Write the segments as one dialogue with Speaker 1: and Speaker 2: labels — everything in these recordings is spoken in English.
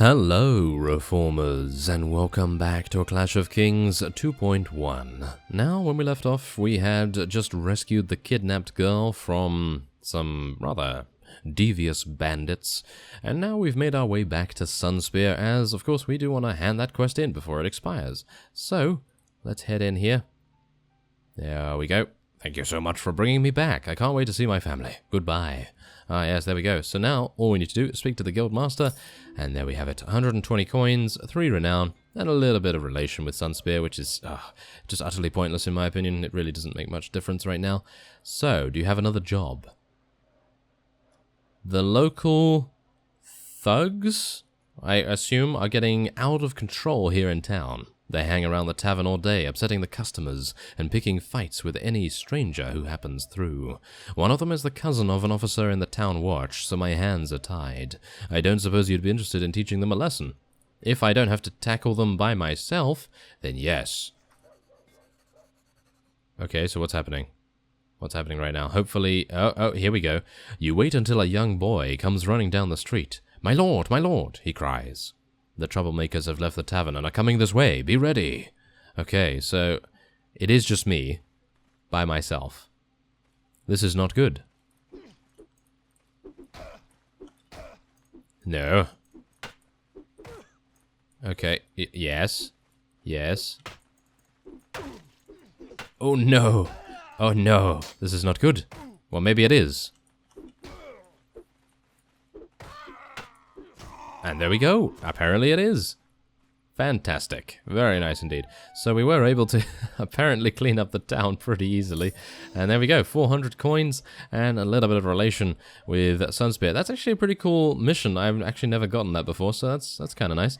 Speaker 1: Hello, Reformers, and welcome back to A Clash of Kings 2.1. Now, when we left off, we had just rescued the kidnapped girl from some rather devious bandits, and now we've made our way back to Sunspear, as, of course, we do want to hand that quest in before it expires. So, let's head in here. There we go. Thank you so much for bringing me back. I can't wait to see my family. Goodbye. Ah, yes, there we go. So now, all we need to do is speak to the guild master, and there we have it. 120 coins, 3 renown, and a little bit of relation with Sunspear, which is just utterly pointless in my opinion. It really doesn't make much difference right now. So, do you have another job? The local thugs, I assume, are getting out of control here in town. They hang around the tavern all day, upsetting the customers and picking fights with any stranger who happens through. One of them is the cousin of an officer in the town watch, so my hands are tied. I don't suppose you'd be interested in teaching them a lesson. If I don't have to tackle them by myself, then yes. Okay, so what's happening? What's happening right now? Hopefully... Oh, here we go. You wait until a young boy comes running down the street. My lord, he cries. The troublemakers have left the tavern and are coming this way. Be ready. Okay, so it is just me, by myself. This is not good. No. Okay, yes. Yes. Oh no. Oh no. This is not good. Well, maybe it is. And there we go. Apparently it is. Fantastic. Very nice indeed. So we were able to apparently clean up the town pretty easily. And there we go. 400 coins and a little bit of relation with Sunspear. That's actually a pretty cool mission. I've actually never gotten that before, so that's kind of nice.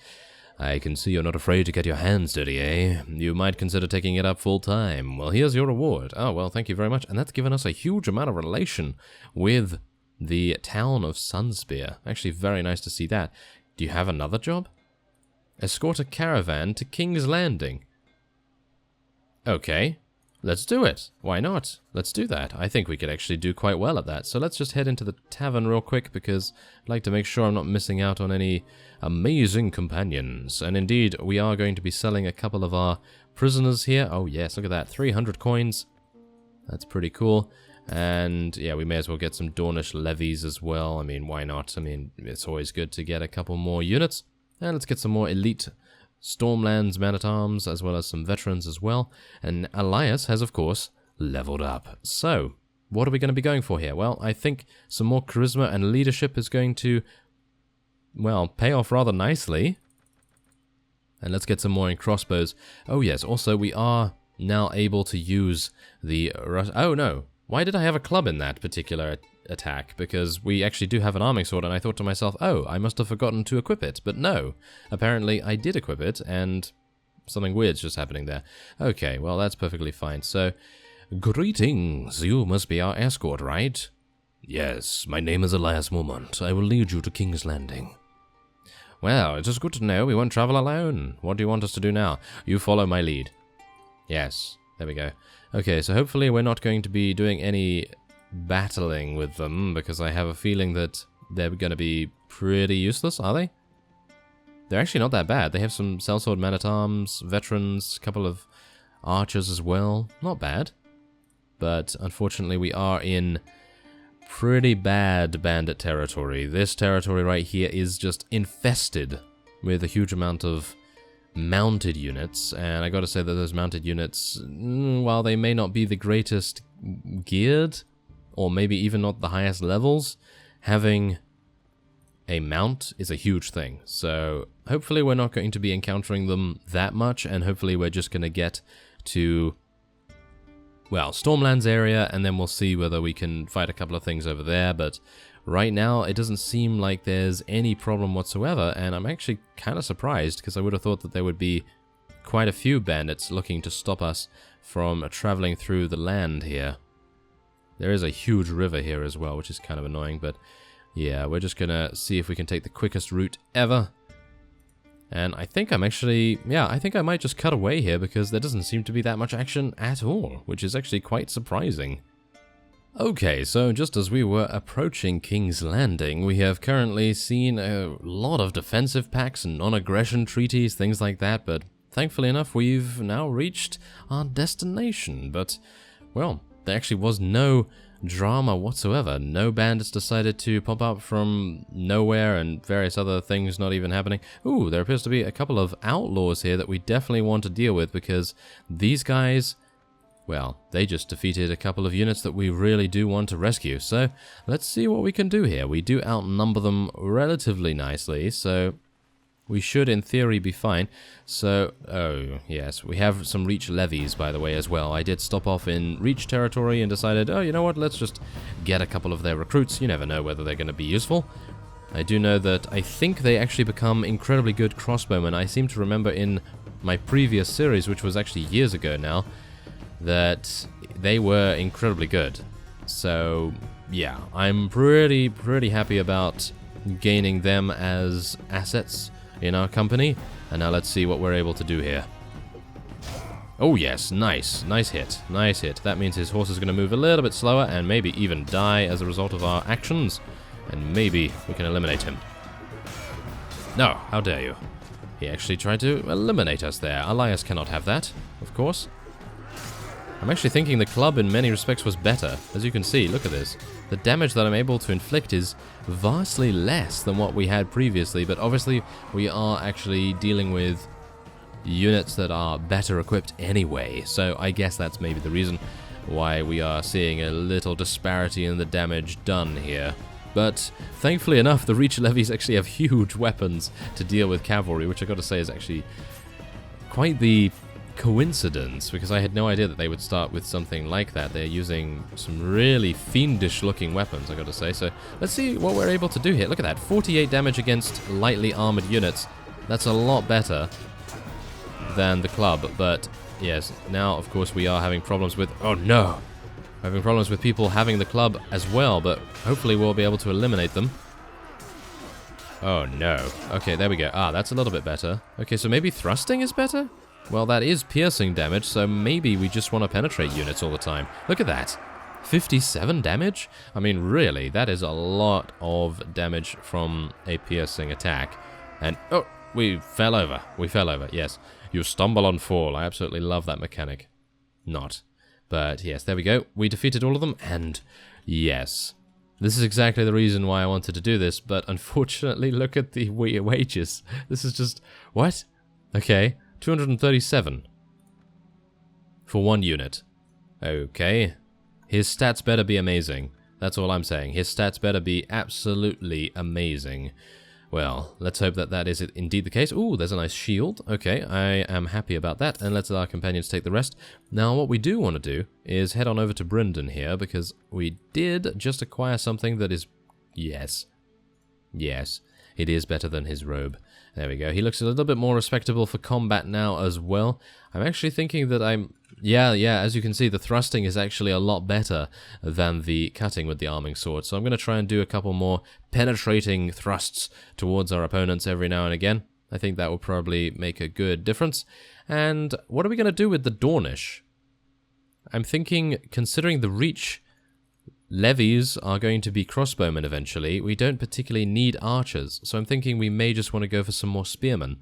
Speaker 1: I can see you're not afraid to get your hands dirty, eh? You might consider taking it up full time. Well, here's your reward. Oh, well, thank you very much. And that's given us a huge amount of relation with the town of Sunspear. Actually, very nice to see that. Do you have another job? Escort a caravan to King's Landing. Okay, let's do it. Why not? Let's do that. I think we could actually do quite well at that. So let's just head into the tavern real quick because I'd like to make sure I'm not missing out on any amazing companions. And indeed, we are going to be selling a couple of our prisoners here. Oh yes, look at that. 300 coins. That's pretty cool. And yeah, we may as well get some Dornish levies as well. I mean, why not? I mean, it's always good to get a couple more units. And let's get some more elite Stormlands man-at-arms, as well as some veterans as well. And Elias has, of course, leveled up. So, what are we going to be going for here? Well, I think some more charisma and leadership is going to, well, pay off rather nicely. And let's get some more in crossbows. Oh yes, also we are now able to use the... Oh no! Why did I have a club in that particular attack? Because we actually do have an arming sword, and I thought to myself, oh, I must have forgotten to equip it. But no, apparently I did equip it, and something weird's just happening there. Okay, well, that's perfectly fine. So, greetings. You must be our escort, right? Yes, my name is Elias Mormont. I will lead you to King's Landing. Well, it is good to know we won't travel alone. What do you want us to do now? You follow my lead. Yes, there we go. Okay, so hopefully we're not going to be doing any battling with them, because I have a feeling that they're going to be pretty useless, are they? They're actually not that bad. They have some sellsword man-at-arms, veterans, a couple of archers as well. Not bad. But unfortunately we are in pretty bad bandit territory. This territory right here is just infested with a huge amount of mounted units, and I gotta say that those mounted units, while they may not be the greatest geared, or maybe even not the highest levels, having a mount is a huge thing. So hopefully we're not going to be encountering them that much, and hopefully we're just gonna get to, well, Stormlands area, and then we'll see whether we can fight a couple of things over there. But right now, it doesn't seem like there's any problem whatsoever, and I'm actually kind of surprised, because I would have thought that there would be quite a few bandits looking to stop us from traveling through the land here. There is a huge river here as well, which is kind of annoying, but yeah, we're just gonna see if we can take the quickest route ever. And I think I'm actually, yeah, I think I might just cut away here, because there doesn't seem to be that much action at all, which is actually quite surprising. Okay, so just as we were approaching King's Landing, we have currently seen a lot of defensive pacts and non-aggression treaties, things like that, but thankfully enough, we've now reached our destination. But, well, there actually was no drama whatsoever. No bandits decided to pop up from nowhere and various other things not even happening. Ooh, there appears to be a couple of outlaws here that we definitely want to deal with, because these guys, well, they just defeated a couple of units that we really do want to rescue. So let's see what we can do here. We do outnumber them relatively nicely, so we should, in theory, be fine. So, oh, yes, we have some Reach levies, by the way, as well. I did stop off in Reach territory and decided, oh, you know what, let's just get a couple of their recruits. You never know whether they're going to be useful. I do know that I think they actually become incredibly good crossbowmen. I seem to remember in my previous series, which was actually years ago now, that they were incredibly good. So, yeah, I'm pretty happy about gaining them as assets in our company. And now let's see what we're able to do here. Oh yes, nice hit, nice hit. That means his horse is going to move a little bit slower and maybe even die as a result of our actions. And maybe we can eliminate him. No, how dare you. He actually tried to eliminate us there. Elias cannot have that, of course. I'm actually thinking the club in many respects was better. As you can see, look at this. The damage that I'm able to inflict is vastly less than what we had previously, but obviously we are actually dealing with units that are better equipped anyway, so I guess that's maybe the reason why we are seeing a little disparity in the damage done here. But thankfully enough, the Reach levies actually have huge weapons to deal with cavalry, which I gotta say is actually quite the coincidence, because I had no idea that they would start with something like that. They're using some really fiendish looking weapons, I gotta say. So let's see what we're able to do here. Look at that, 48 damage against lightly armored units. That's a lot better than the club, but yes, now of course we are having problems with, oh no, we're having problems with people having the club as well, but hopefully we'll be able to eliminate them. Oh no. Okay, there we go. Ah, that's a little bit better. Okay, so maybe thrusting is better? Well, that is piercing damage, so maybe we just want to penetrate units all the time. Look at that. 57 damage? I mean, really, that is a lot of damage from a piercing attack. And, oh, we fell over. We fell over, yes. You stumble and fall. I absolutely love that mechanic. Not. But, yes, there we go. We defeated all of them, and yes. This is exactly the reason why I wanted to do this, but unfortunately, look at the wages. This is just... What? Okay. 237 for one unit. Okay. His stats better be amazing. That's all I'm saying. His stats better be absolutely amazing. Well, let's hope that that is indeed the case. Ooh, there's a nice shield. Okay, I am happy about that, and let's let our companions take the rest. Now, what we do want to do is head on over to Brynden here, because we did just acquire something that is... Yes. Yes. It is better than his robe. There we go. He looks a little bit more respectable for combat now as well. I'm actually thinking that I'm... Yeah, as you can see, the thrusting is actually a lot better than the cutting with the arming sword. So I'm going to try and do a couple more penetrating thrusts towards our opponents every now and again. I think that will probably make a good difference. And what are we going to do with the Dornish? I'm thinking, considering the Reach levies are going to be crossbowmen eventually, we don't particularly need archers, so I'm thinking we may just want to go for some more spearmen.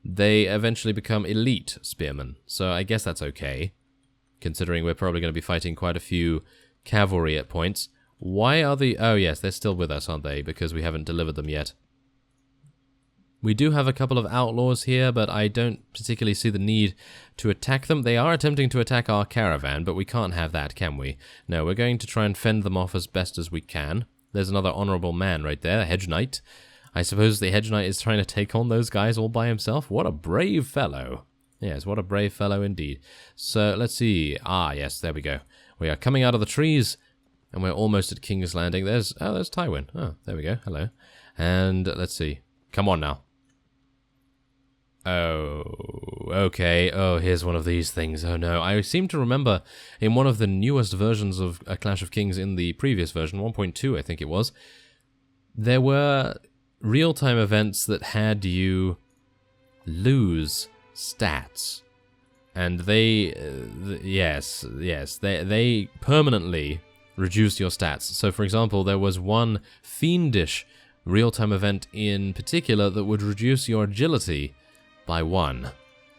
Speaker 1: They eventually become elite spearmen, so I guess that's okay, considering we're probably going to be fighting quite a few cavalry at points. Why are the... Oh yes, they're still with us, aren't they? Because we haven't delivered them yet. We do have a couple of outlaws here, but I don't particularly see the need to attack them. They are attempting to attack our caravan, but we can't have that, can we? No, we're going to try and fend them off as best as we can. There's another honourable man right there, a hedge knight. I suppose the hedge knight is trying to take on those guys all by himself. What a brave fellow. Yes, what a brave fellow indeed. So, let's see. Ah, yes, there we go. We are coming out of the trees, and we're almost at King's Landing. There's Tywin. Oh, there we go. Hello. And let's see. Come on now. Oh, okay. Oh, here's one of these things. Oh no. I seem to remember in one of the newest versions of A Clash of Kings in the previous version, 1.2 I think it was, there were real-time events that had you lose stats. And they, yes, they permanently reduce your stats. So for example, there was one fiendish real-time event in particular that would reduce your agility by 1.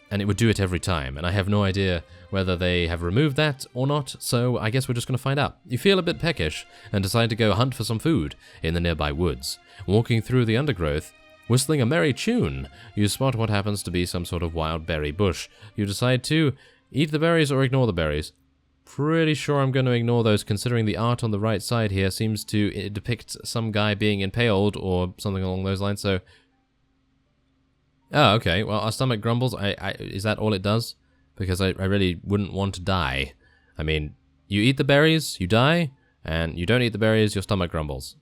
Speaker 1: And it would do it every time, and I have no idea whether they have removed that or not, so I guess we're just going to find out. You feel a bit peckish and decide to go hunt for some food in the nearby woods. Walking through the undergrowth, whistling a merry tune, you spot what happens to be some sort of wild berry bush. You decide to eat the berries or ignore the berries. Pretty sure I'm going to ignore those, considering the art on the right side here seems to depict some guy being impaled or something along those lines, so... Oh, okay. Well, our stomach grumbles. Is that all it does? Because I really wouldn't want to die. I mean, you eat the berries, you die, and you don't eat the berries, your stomach grumbles.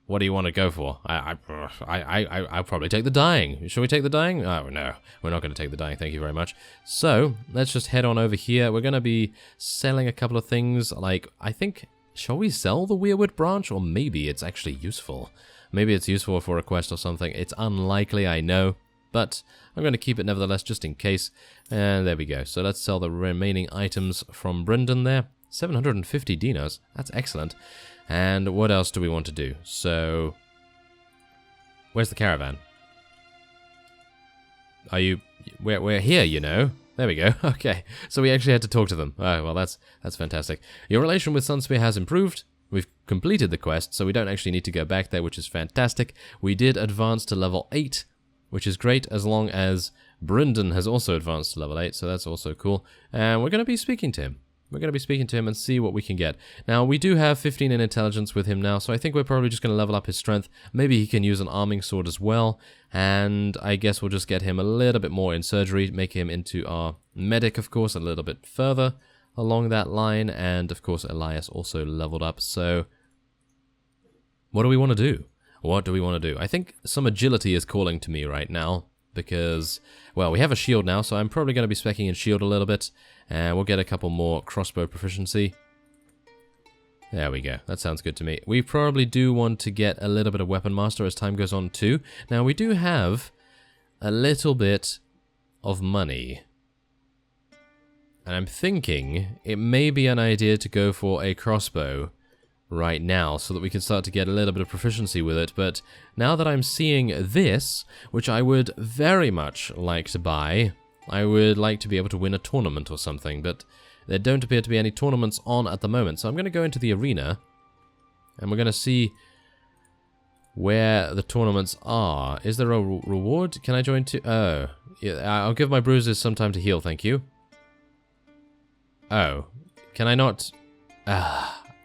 Speaker 1: What do you want to go for? I'll probably take the dying. Shall we take the dying? Oh, no. We're not going to take the dying, thank you very much. So, let's just head on over here. We're going to be selling a couple of things, like, I think... Shall we sell the Weirwood branch? Or maybe it's actually useful. Maybe it's useful for a quest or something. It's unlikely, I know. But I'm going to keep it nevertheless, just in case. And there we go. So let's sell the remaining items from Brendan there. 750 dinos. That's excellent. And what else do we want to do? So, where's the caravan? Are you... We're here, you know. There we go. Okay. So we actually had to talk to them. Oh, well, that's fantastic. Your relation with Sunspear has improved. We've completed the quest, so we don't actually need to go back there, which is fantastic. We did advance to level 8. Which is great, as long as Brendan has also advanced to level 8, so that's also cool. And we're going to be speaking to him. We're going to be speaking to him and see what we can get. Now, we do have 15 in intelligence with him now, so I think we're probably just going to level up his strength. Maybe he can use an arming sword as well, and I guess we'll just get him a little bit more in surgery, make him into our medic, of course, a little bit further along that line, and of course Elias also leveled up, so what do we want to do? What do we want to do? I think some agility is calling to me right now, because, well, we have a shield now, so I'm probably going to be speccing in shield a little bit, and we'll get a couple more crossbow proficiency. There we go. That sounds good to me. We probably do want to get a little bit of weapon master as time goes on too. Now, we do have a little bit of money. And I'm thinking it may be an idea to go for a crossbow right now, so that we can start to get a little bit of proficiency with it. But now that I'm seeing this, which I would very much like to buy, I would like to be able to win a tournament or something, but there don't appear to be any tournaments on at the moment. So I'm going to go into the arena, and we're going to see where the tournaments are. Is there a reward? Can I join too? Oh, yeah, I'll give my bruises some time to heal, thank you. Oh, can I not?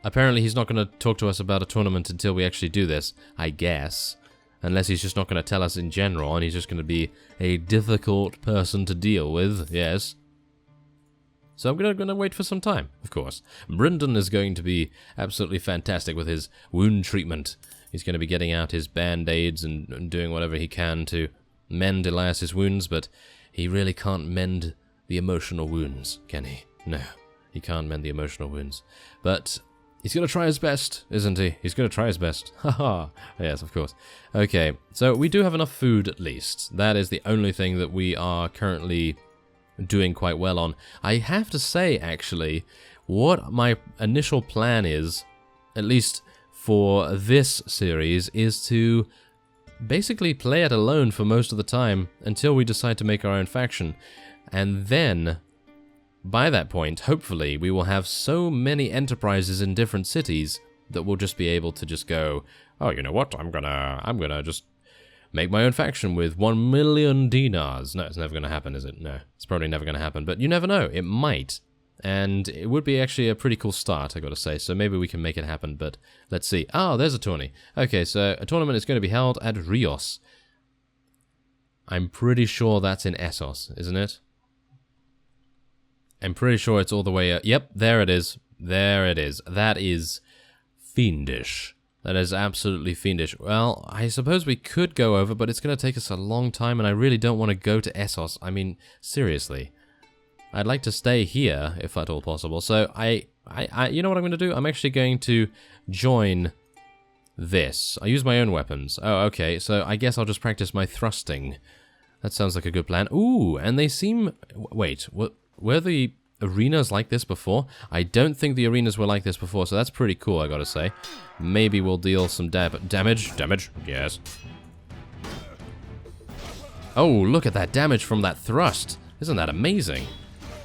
Speaker 1: Apparently he's not going to talk to us about a tournament until we actually do this, I guess. Unless he's just not going to tell us in general, and he's just going to be a difficult person to deal with, yes. So I'm going to wait for some time, of course. Brendan is going to be absolutely fantastic with his wound treatment. He's going to be getting out his band-aids and doing whatever he can to mend Elias's wounds, but he really can't mend the emotional wounds, can he? No, he can't mend the emotional wounds. But he's going to try his best, isn't he? He's going to try his best. Haha. Yes, of course. Okay, so we do have enough food at least. That is the only thing that we are currently doing quite well on. I have to say, actually, what my initial plan is, at least for this series, is to basically play it alone for most of the time until we decide to make our own faction. And then, by that point, hopefully, we will have so many enterprises in different cities that we'll just be able to just go, oh, you know what, I'm gonna just make my own faction with 1 million dinars. No, it's never gonna happen, is it? No, it's probably never gonna happen, but you never know, it might. And it would be actually a pretty cool start, I gotta say, so maybe we can make it happen, but let's see. Oh, there's a tourney. Okay, so a tournament is going to be held at Rios. I'm pretty sure that's in Essos, isn't it? I'm pretty sure it's all the way up. Yep, there it is. There it is. That is fiendish. That is absolutely fiendish. Well, I suppose we could go over, but it's going to take us a long time, and I really don't want to go to Essos. I mean, seriously. I'd like to stay here, if at all possible. So, you know what I'm going to do? I'm actually going to join this. I use my own weapons. Oh, okay. So, I guess I'll just practice my thrusting. That sounds like a good plan. Ooh, and they seem... Wait, what... Were the arenas like this before. I don't think the arenas were like this before, so that's pretty cool, I gotta say. Maybe we'll deal some damage. Damage? Yes. Oh, look at that damage from that thrust. Isn't that amazing?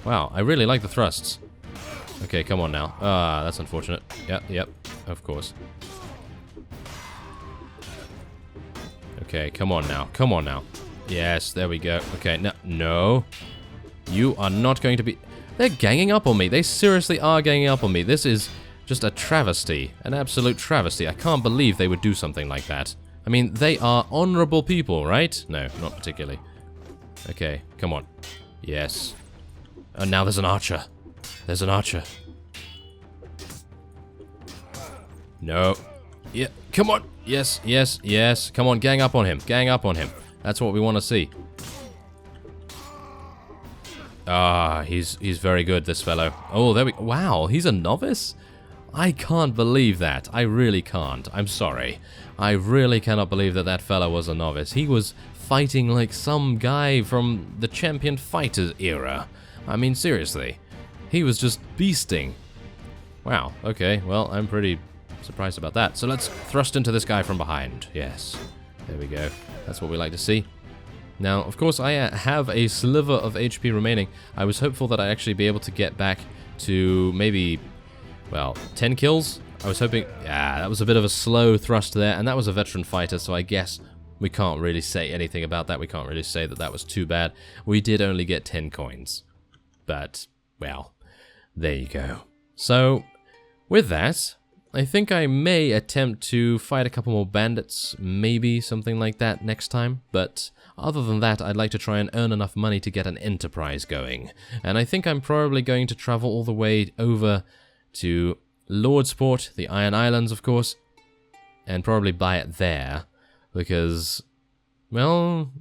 Speaker 1: Wow, I really like the thrusts. Okay, come on now. Ah, that's unfortunate. Yep, of course. Okay, come on now. Yes, there we go. Okay, no. You are not going to be... They're ganging up on me. They seriously are ganging up on me. This is just a travesty. An absolute travesty. I can't believe they would do something like that. I mean, they are honorable people, right? No, not particularly. Okay, come on. Yes. And now there's an archer. There's an archer. No. Yeah, come on. Yes. Come on, gang up on him. Gang up on him. That's what we want to see. Ah, he's very good, this fellow. Oh, there we... Wow, he's a novice? I can't believe that. I really can't. I'm sorry. I really cannot believe that that fellow was a novice. He was fighting like some guy from the Champion Fighters era. I mean, seriously. He was just beasting. Wow, okay. Well, I'm pretty surprised about that. So let's thrust into this guy from behind. Yes. There we go. That's what we like to see. Now, of course, I have a sliver of HP remaining. I was hopeful that I'd actually be able to get back to maybe, well, 10 kills. I was hoping... Yeah, that was a bit of a slow thrust there, and that was a veteran fighter, so I guess we can't really say anything about that. We can't really say that that was too bad. We did only get 10 coins. But, well, there you go. So, with that, I think I may attempt to fight a couple more bandits, maybe something like that next time, but... Other than that, I'd like to try and earn enough money to get an enterprise going. And I think I'm probably going to travel all the way over to Lordsport, the Iron Islands, of course, and probably buy it there. Because, well,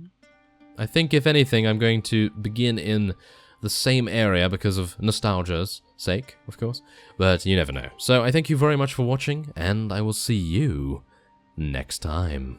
Speaker 1: I think if anything, I'm going to begin in the same area because of nostalgia's sake, of course. But you never know. So I thank you very much for watching, and I will see you next time.